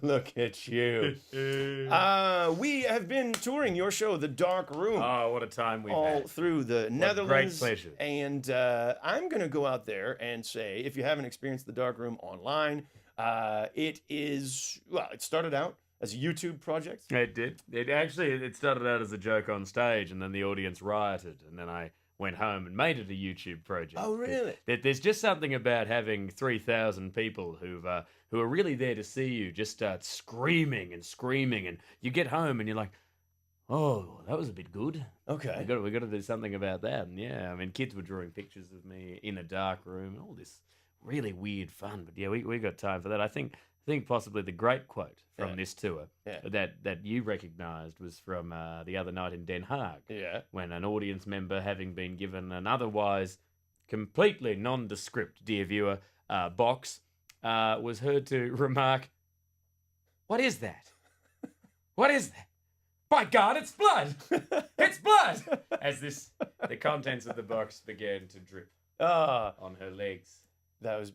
Look at you. We have been touring your show, The Dark Room. Oh, what a time we've all had. through the Netherlands. Great pleasure. And I'm going to go out there and say, if you haven't experienced The Dark Room online, it started out as a YouTube project. It did. It started out as a joke on stage, and then the audience rioted, and then I went home and made it a YouTube project. Oh, really? There's just something about having 3,000 people who are really there to see you just start screaming, and you get home and you're like, oh, that was a bit good. Okay. We got to do something about that. And yeah, I mean, kids were drawing pictures of me in a dark room and all this really weird fun. But yeah, we got time for that. I think possibly the great quote from this tour that you recognised was from the other night in Den Haag. Yeah. When an audience member, having been given an otherwise completely nondescript, dear viewer, box, was heard to remark, "What is that? What is that? By God, it's blood! It's blood!" As the contents of the box began to drip on her legs. That was,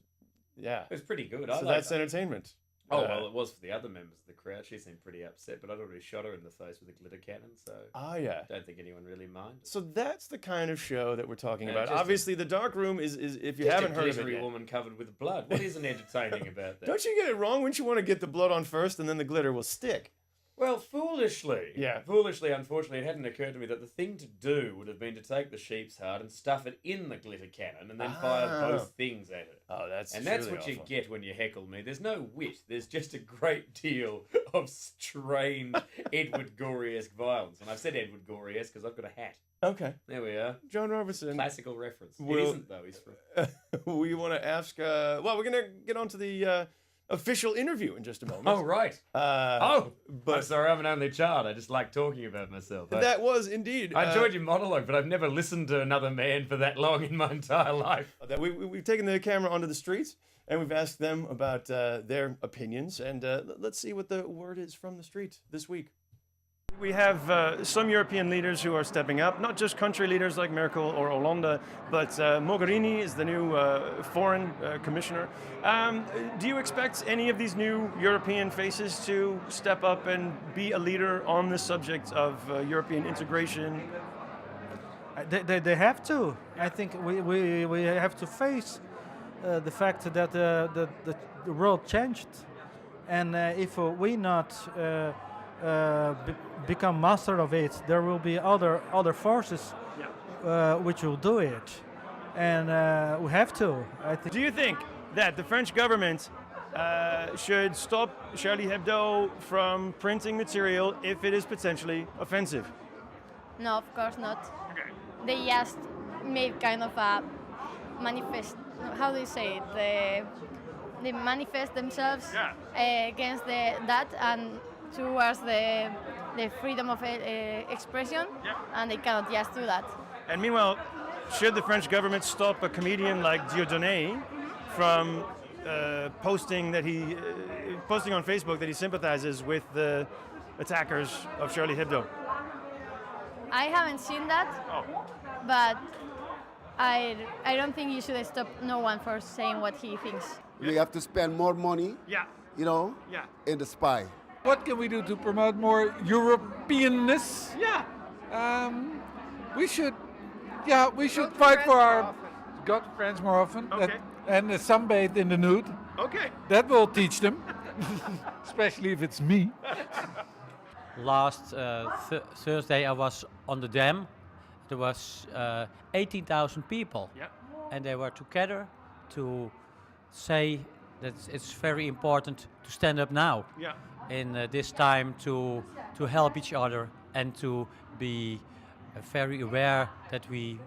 yeah. It was pretty good. So that's entertainment. Oh, well, it was for the other members of the crowd. She seemed pretty upset, but I'd already shot her in the face with a glitter cannon, so yeah. I don't think anyone really minded. So that's the kind of show that we're talking about. just Obviously, The Dark Room is if you haven't heard of it a yet. woman covered with blood. What isn't entertaining about that? Don't you get it wrong? Wouldn't you want to get the blood on first and then the glitter will stick? Well, foolishly, unfortunately, it hadn't occurred to me that the thing to do would have been to take the sheep's heart and stuff it in the glitter cannon and then fire both things at it. Oh, that's what awful. you get when you heckle me. There's no wit. There's just a great deal of strange Edward Gorey-esque violence. And I've said Edward Gorey-esque because I've got a hat. Okay. There we are. John Robertson. Classical reference. It isn't, though. He's from... We want to ask... we're going to get on to the... official interview in just a moment. Oh, right. But I'm sorry, I'm an only child. I just like talking about myself. That was indeed. I enjoyed your monologue, but I've never listened to another man for that long in my entire life. That we've taken the camera onto the streets and we've asked them about their opinions, and let's see what the word is from the street this week. We have some European leaders who are stepping up, not just country leaders like Merkel or Hollande, but Mogherini is the new foreign commissioner. Do you expect any of these new European faces to step up and be a leader on the subject of European integration? They have to. I think we have to face the fact that the world changed. And if we not become master of it, there will be other forces which will do it, and we have to. I think. Do you think that the French government should stop Charlie Hebdo from printing material if it is potentially offensive? No, of course not. Okay. They just made kind of a manifest. How do you say it? They manifest themselves against that and towards the freedom of expression, and they cannot just do that. And meanwhile, should the French government stop a comedian like Dieudonné from posting on Facebook that he sympathizes with the attackers of Charlie Hebdo? I haven't seen that, but I don't think you should stop no one for saying what he thinks. We have to spend more money, in the spy. What can we do to promote more Europeanness? We should fight for our go to France more often. Okay. And sunbathe in the nude. Okay. That will teach them, especially if it's me. Last Thursday I was on the dam. There was 18,000 people, and they were together to say that it's very important to stand up now. In this time to help each other and to be very aware that we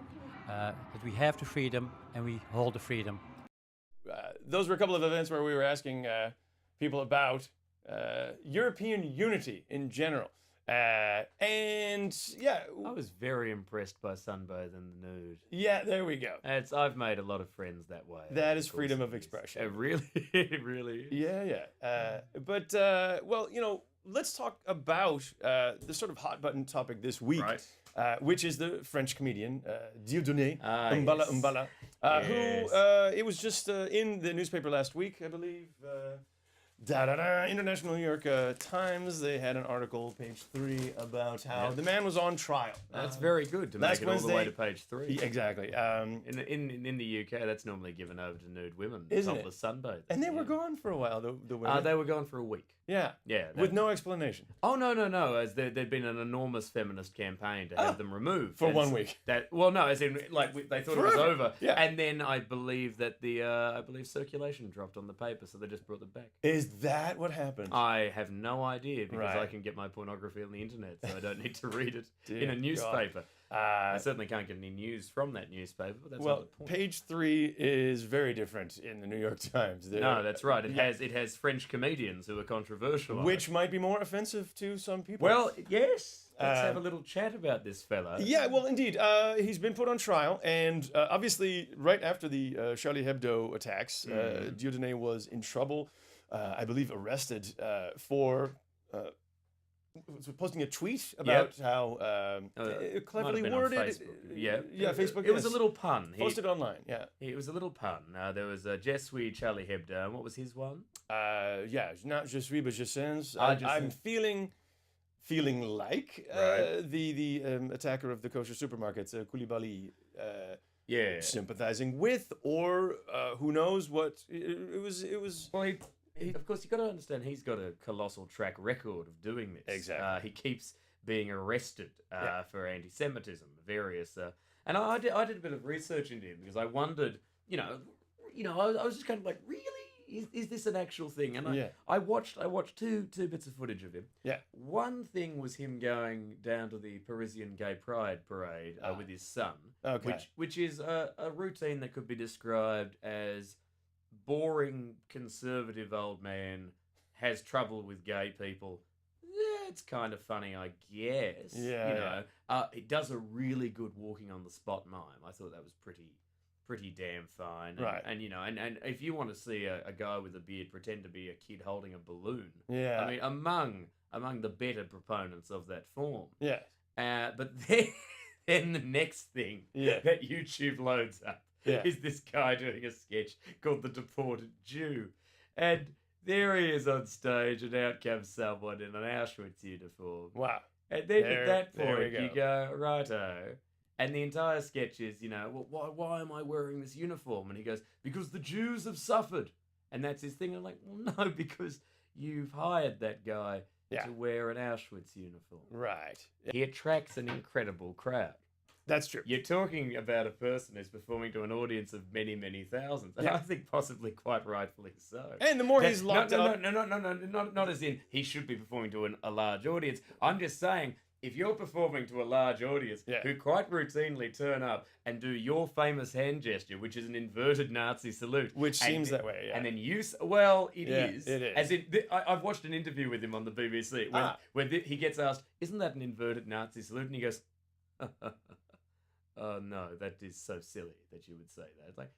have the freedom and we hold the freedom. Those were a couple of events where we were asking people about European unity in general. And I was very impressed by sunbathe in the nude. Yeah, there we go. I've made a lot of friends that way. That is freedom of expression. It really is. Yeah. But let's talk about the sort of hot button topic this week, which is the French comedian Dieudonné Umbala, who it was just in the newspaper last week, I believe. International New York Times, they had an article, page 3, about how the man was on trial. That's very good to make it all the way to page 3. Exactly. In the UK, that's normally given over to nude women, Isn't it? topless sunbathers. And they were gone for a while, the women. They were gone for a week. Yeah. Yeah. With no explanation. Oh, no. As there'd been an enormous feminist campaign to have them removed. For 1 week. As in, they thought it was over. Yeah. And then I believe that circulation dropped on the paper, so they just brought them back. Is that what happened? I have no idea, because Right. I can get my pornography on the internet, so I don't need to read it Dear in a newspaper. God. I certainly can't get any news from that newspaper, but that's not the point. page 3 is very different in the New York Times. No, that's right. It has French comedians who are controversial, which might be more offensive to some people. Well, yes. Let's have a little chat about this fella. Yeah, well, indeed. He's been put on trial, and obviously, right after the Charlie Hebdo attacks, Dieudonné was in trouble. I believe arrested for posting a tweet about how cleverly might have been on worded. Facebook. Yeah, Facebook. It was a little pun. Posted online. Yeah. It was a little pun. There was Je suis Charlie Hebdo. And what was his one? Not je suis, but je sens. Je I'm sais. feeling like the attacker of the kosher supermarkets, Koulibaly. Sympathizing with, or who knows what it was. Well, of course, you've got to understand he's got a colossal track record of doing this. Exactly. He keeps being arrested for anti-Semitism, various. And I did a bit of research into him, because I wondered, I was just kind of like, really? Is this an actual thing? And I watched two bits of footage of him. Yeah. One thing was him going down to the Parisian Gay Pride parade with his son. Okay. Which is a routine that could be described as boring conservative old man has trouble with gay people. Yeah, it's kind of funny, I guess. Yeah. It does a really good walking on the spot mime. I thought that was pretty damn fine. Right. And if you want to see a guy with a beard pretend to be a kid holding a balloon, Yeah. I mean, among the better proponents of that form. Yeah. But then the next thing that YouTube loads up is this guy doing a sketch called The Deported Jew. And there he is on stage, and out comes someone in an Auschwitz uniform. Wow. And then at that there we point, you go, righto. And the entire sketch is, well, why am I wearing this uniform? And he goes, because the Jews have suffered. And that's his thing. And I'm like, well, no, because you've hired that guy to wear an Auschwitz uniform. Right. He attracts an incredible crowd. That's true. You're talking about a person who's performing to an audience of many, many thousands. And I think possibly quite rightfully so. And the more he's locked up... No, not as in he should be performing to a large audience. I'm just saying, if you're performing to a large audience who quite routinely turn up and do your famous hand gesture, which is an inverted Nazi salute. Which seems that way, And then you... Well, it is. It is. As in, I've watched an interview with him on the BBC where he gets asked, isn't that an inverted Nazi salute? And he goes... Oh, no, that is so silly that you would say that. It's like,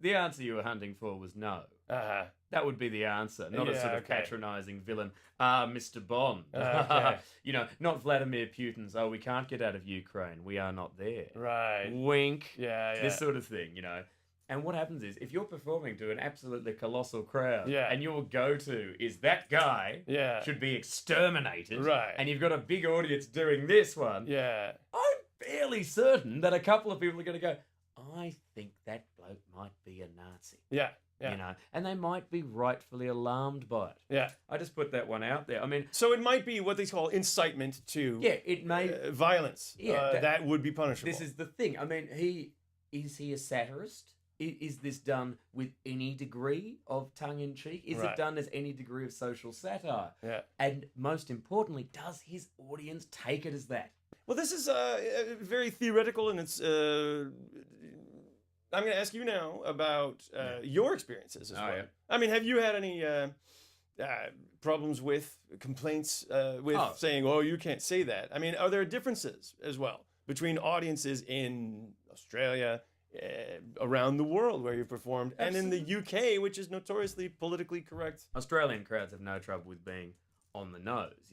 the answer you were hunting for was no. Uh-huh. That would be the answer, not a sort of patronizing villain. Mr. Bond. Okay. Not Vladimir Putin's, we can't get out of Ukraine. We are not there. Right. Wink. Yeah. This sort of thing, And what happens is, if you're performing to an absolutely colossal crowd, and your go-to is that guy should be exterminated, right, and you've got a big audience doing this one, I'm fairly certain that a couple of people are going to go, I think that bloke might be a Nazi. Yeah. And they might be rightfully alarmed by it. Yeah. I just put that one out there. I mean... So it might be what they call incitement to... Yeah, it may... violence. Yeah. That would be punishable. This is the thing. I mean, is he a satirist? Is this done with any degree of tongue-in-cheek? Is it done as any degree of social satire? Yeah. And most importantly, does his audience take it as that? Well, this is very theoretical, and it's... I'm going to ask you now about your experiences as well. Yeah. I mean, have you had any problems with complaints with saying, oh, you can't say that? I mean, are there differences as well between audiences in Australia, around the world where you've performed, Absolutely. and in the UK, which is notoriously politically correct? Australian crowds have no trouble with being on the nose,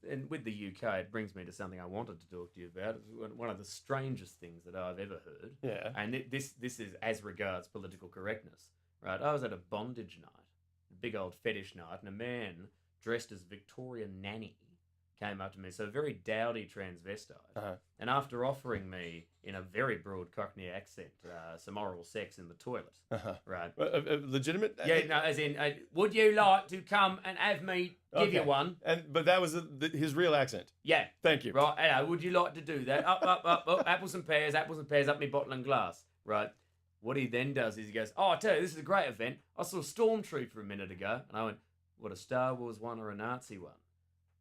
and with the UK, it brings me to something I wanted to talk to you about. It's one of the strangest things that I've ever heard. Yeah. And this is as regards political correctness, right? I was at a bondage night, big old fetish night, and a man dressed as Victorian nanny came up to me. So a very dowdy transvestite. And after offering me, in a very broad Cockney accent, some oral sex in the toilet, right? Legitimate? Yeah, no, as in, would you like to come and have me give you one? But that was his real accent. Yeah. Thank you. Right, hello, would you like to do that? Up, apples and pears, up me bottle and glass. Right. What he then does is he goes, I tell you, this is a great event. I saw Stormtrooper a minute ago. And I went, what, a Star Wars one or a Nazi one?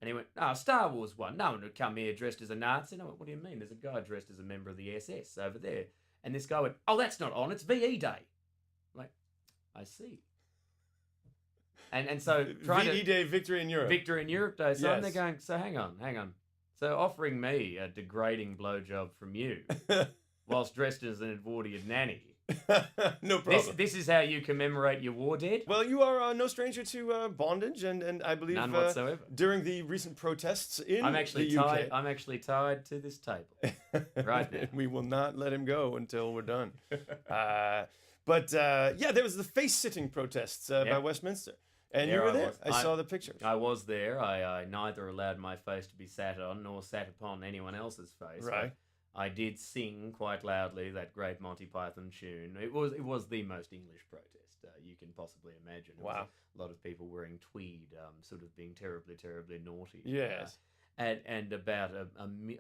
And he went, no, Star Wars one. No one would come here dressed as a Nazi. And I went, what do you mean? There's a guy dressed as a member of the SS over there. And this guy went, oh, that's not on. It's VE Day. I'm like, I see. And so VE Day, Victory in Europe. Victory in Europe Day. So I'm there going, so hang on. So offering me a degrading blowjob from you whilst dressed as an Edwardian nanny. No problem. This is how you commemorate your war dead? Well, you are no stranger to bondage, and I believe none whatsoever. During the recent protests in I'm actually the UK, tied. I'm actually tied to this table right now. We will not let him go until we're done. But there was the face-sitting protests by Westminster, and you were there. I saw the picture. I was there. I neither allowed my face to be sat on nor sat upon anyone else's face. Right. I did sing quite loudly that great Monty Python tune. It was the most English protest you can possibly imagine. It was a lot of people wearing tweed, sort of being terribly, terribly naughty. Yes. And about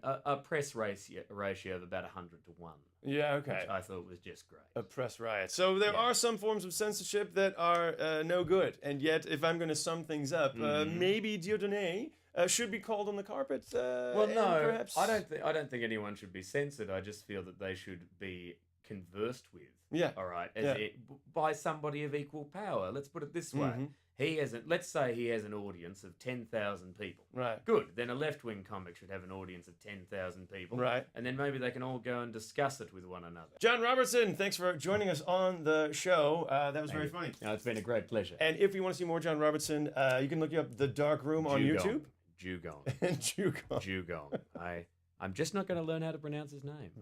a press ratio of about 100 to 1. Yeah, okay. Which I thought was just great. A press riot. So there are some forms of censorship that are no good. And yet, if I'm going to sum things up, maybe Dieudonné should be called on the carpet. Well, no, perhaps... I don't think anyone should be censored. I just feel that they should be conversed with. Yeah. All right. By somebody of equal power. Let's put it this way. Let's say he has an audience of 10,000 people. Right. Good. Then a left-wing comic should have an audience of 10,000 people. Right. And then maybe they can all go and discuss it with one another. John Robertson, thanks for joining us on the show. That was very funny. No, it's been a great pleasure. And if you want to see more John Robertson, you can look up The Dark Room on YouTube. Dugong. Dugong. Dugong. I'm just not going to learn how to pronounce his name.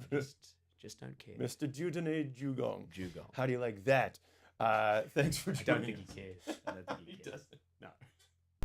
Just don't care. Mr. Dieudonné Dugong. Dugong. How do you like that? Thanks for joining us. I don't think he cares. I don't think he cares. doesn't. No.